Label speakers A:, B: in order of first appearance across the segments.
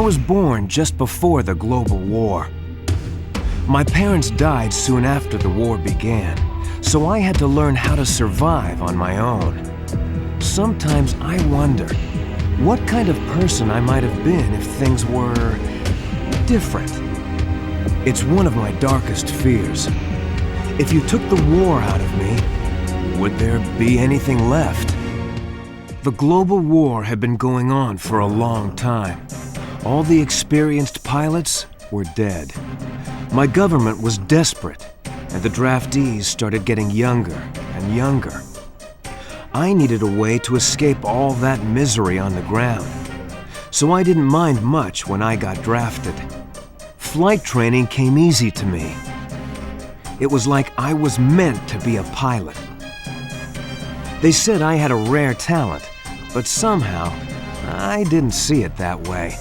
A: was born just before the global war. My parents died soon after the war began, so I had to learn how to survive on my own. Sometimes I wonder what kind of person I might have been if things were different. It's one of my darkest fears. If you took the war out of me, would there be anything left? The global war had been going on for a long time. All the experienced pilots were dead. My government was desperate, and the draftees started getting younger and younger. I needed a way to escape all that misery on the ground, so I didn't mind much when I got drafted. Flight training came easy to me. It was like I was meant to be a pilot. They said I had a rare talent, but somehow I didn't see it that way.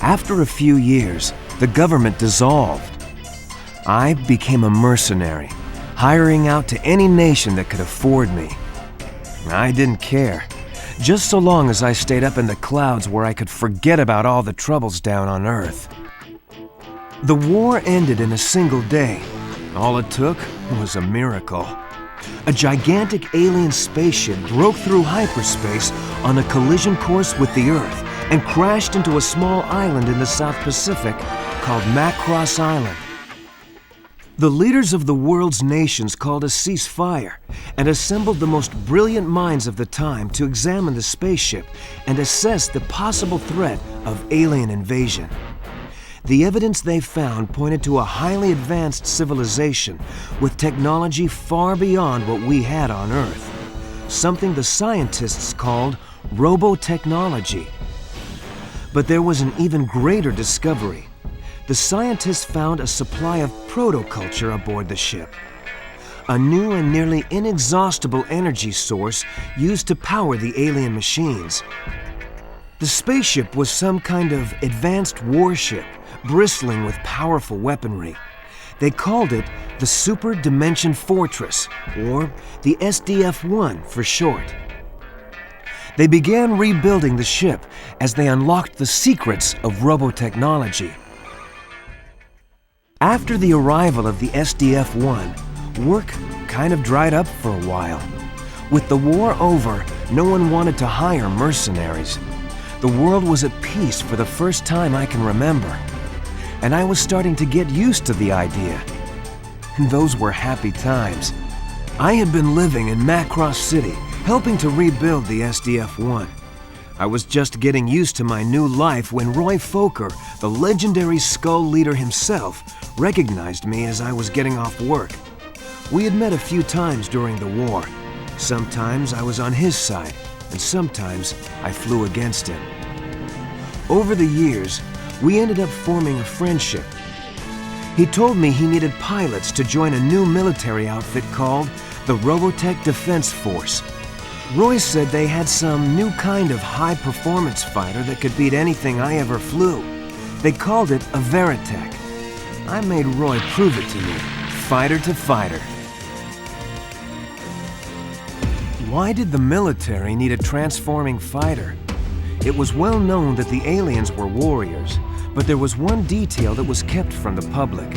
A: After a few years, the government dissolved. I became a mercenary, hiring out to any nation that could afford me. I didn't care, just so long as I stayed up in the clouds where I could forget about all the troubles down on Earth. The war ended in a single day. All it took was a miracle. A gigantic alien spaceship broke through hyperspace on a collision course with the Earth and crashed into a small island in the South Pacific called Macross Island. The leaders of the world's nations called a ceasefire and assembled the most brilliant minds of the time to examine the spaceship and assess the possible threat of alien invasion. The evidence they found pointed to a highly advanced civilization with technology far beyond what we had on Earth, something the scientists called robotechnology. But there was an even greater discovery. The scientists found a supply of protoculture aboard the ship, a new and nearly inexhaustible energy source used to power the alien machines. The spaceship was some kind of advanced warship, bristling with powerful weaponry. They called it the Super Dimension Fortress, or the SDF-1 for short. They began rebuilding the ship as they unlocked the secrets of robotechnology. After the arrival of the SDF-1, work kind of dried up for a while. With the war over, no one wanted to hire mercenaries. The world was at peace for the first time I can remember, and I was starting to get used to the idea. Those were happy times. I had been living in Macross City, helping to rebuild the SDF-1. I was just getting used to my new life when Roy Fokker, the legendary Skull leader himself, recognized me as I was getting off work. We had met a few times during the war. Sometimes I was on his side, and sometimes I flew against him. Over the years, we ended up forming a friendship. He told me he needed pilots to join a new military outfit called the Robotech Defense Force. Roy said they had some new kind of high-performance fighter that could beat anything I ever flew. They called it a Veritech. I made Roy prove it to me, fighter to fighter. Why did the military need a transforming fighter? It was well known that the aliens were warriors, but there was one detail that was kept from the public.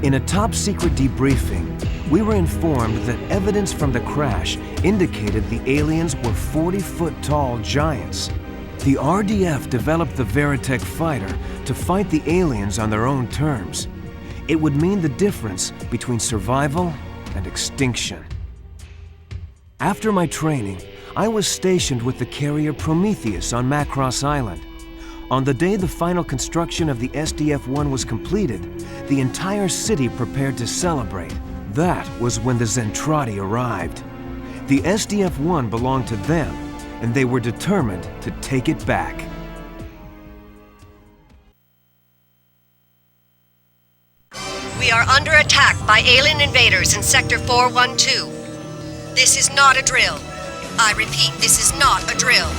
A: In a top-secret debriefing, we were informed that evidence from the crash indicated the aliens were 40-foot-tall giants. The RDF developed the Veritech fighter to fight the aliens on their own terms. It would mean the difference between survival and extinction. After my training, I was stationed with the carrier Prometheus on Macross Island. On the day the final construction of the SDF-1 was completed, the entire city prepared to celebrate. That was when the Zentradi arrived. The SDF-1 belonged to them, and they were determined to take it back.
B: We are under attack by alien invaders in Sector 412. This is not a drill. I repeat, this is not a drill.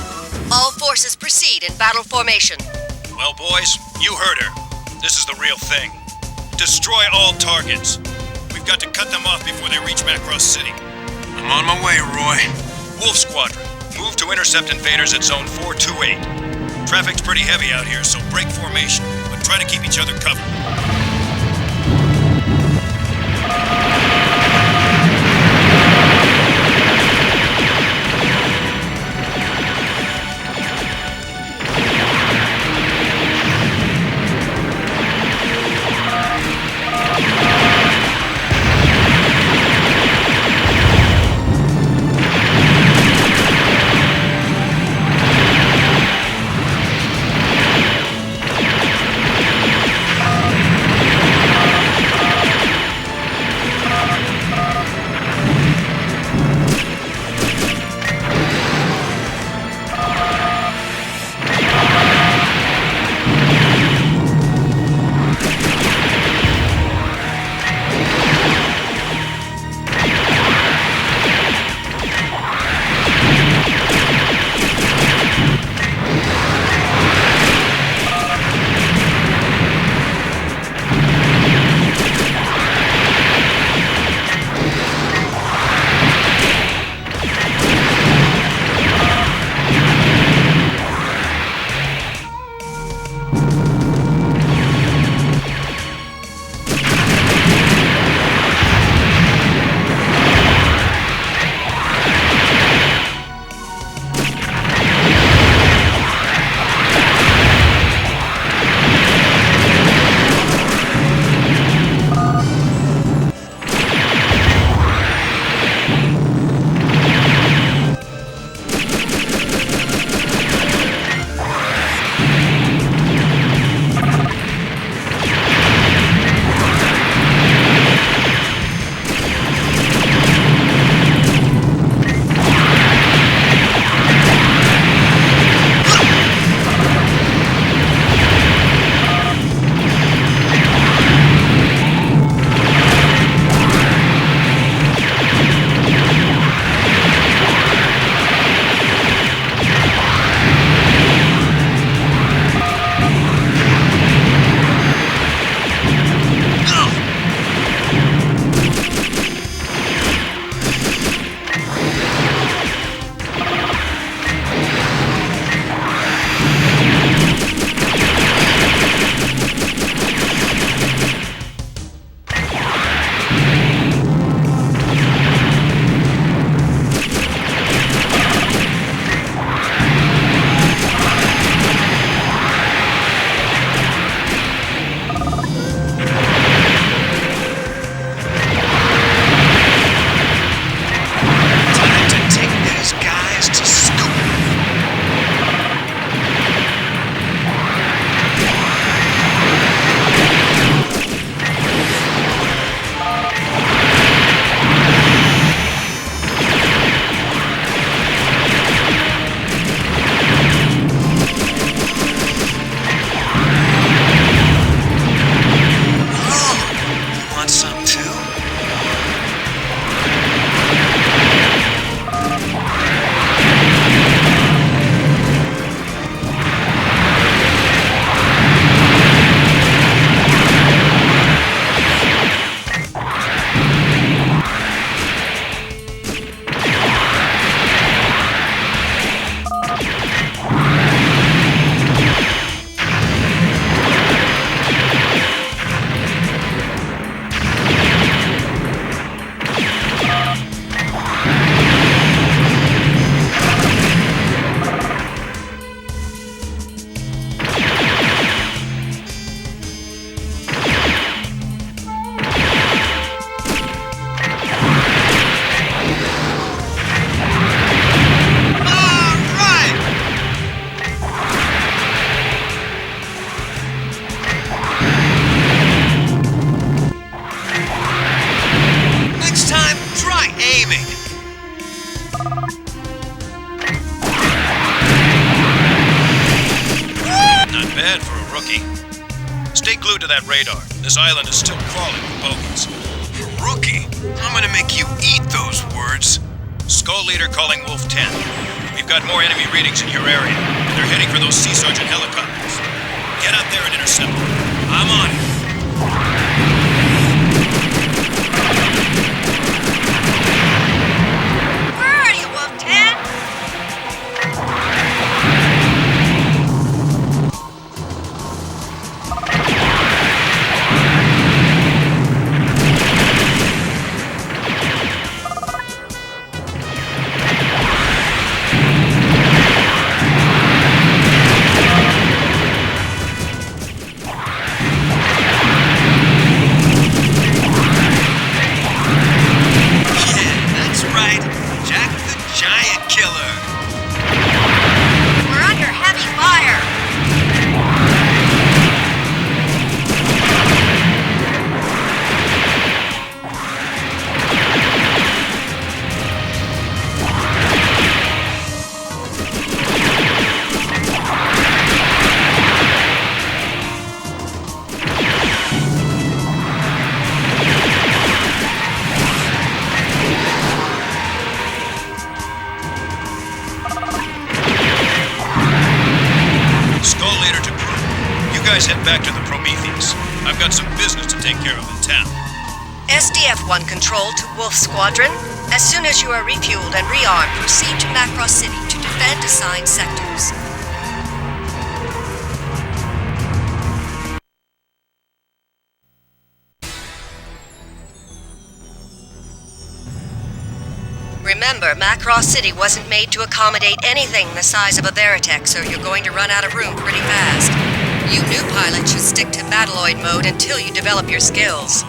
B: All forces proceed in battle formation.
C: Well, boys, you heard her. This is the real thing. Destroy all targets. We've got to cut them off before they reach Macross City.
D: I'm on my way, Roy.
C: Wolf Squadron, move to intercept invaders at Zone 428. Traffic's pretty heavy out here, so break formation, but try to keep each other covered. Stay glued to that radar. This island is still crawling with bogies.
A: Rookie, I'm gonna make you eat those words.
C: Skull Leader calling Wolf 10. We've got more enemy readings in your area. They're heading for those Sea Sergeant helicopters. Get out there and intercept them. I'm on it.
B: Where are you, Wolf 10?
C: guys head back to the Prometheus. I've got some business to take care of in town.
B: SDF-1 Control to Wolf Squadron. As soon as you are refueled and rearmed, proceed to Macross City to defend assigned sectors. Remember, Macross City wasn't made to accommodate anything the size of a Veritech, so you're going to run out of room pretty fast. You new pilots should stick to Battloid mode until you develop your skills.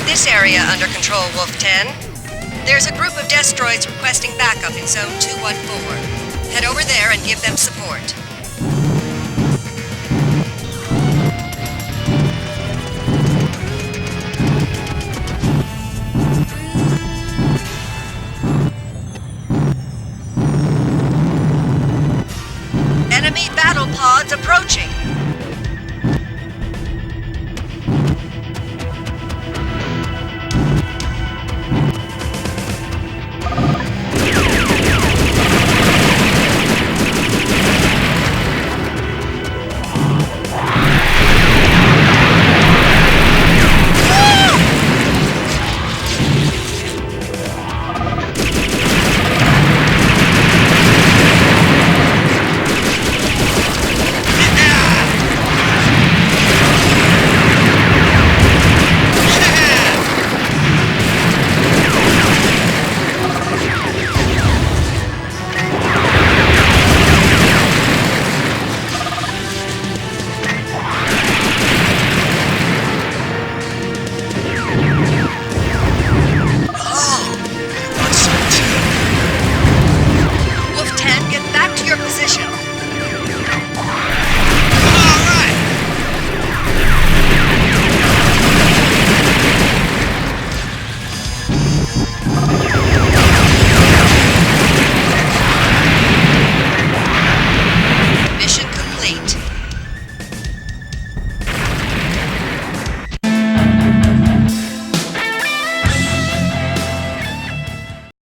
B: This area under control, Wolf 10. There's a group of destroids requesting backup in Zone 214. Head over there and give them support. Enemy battle pods approaching.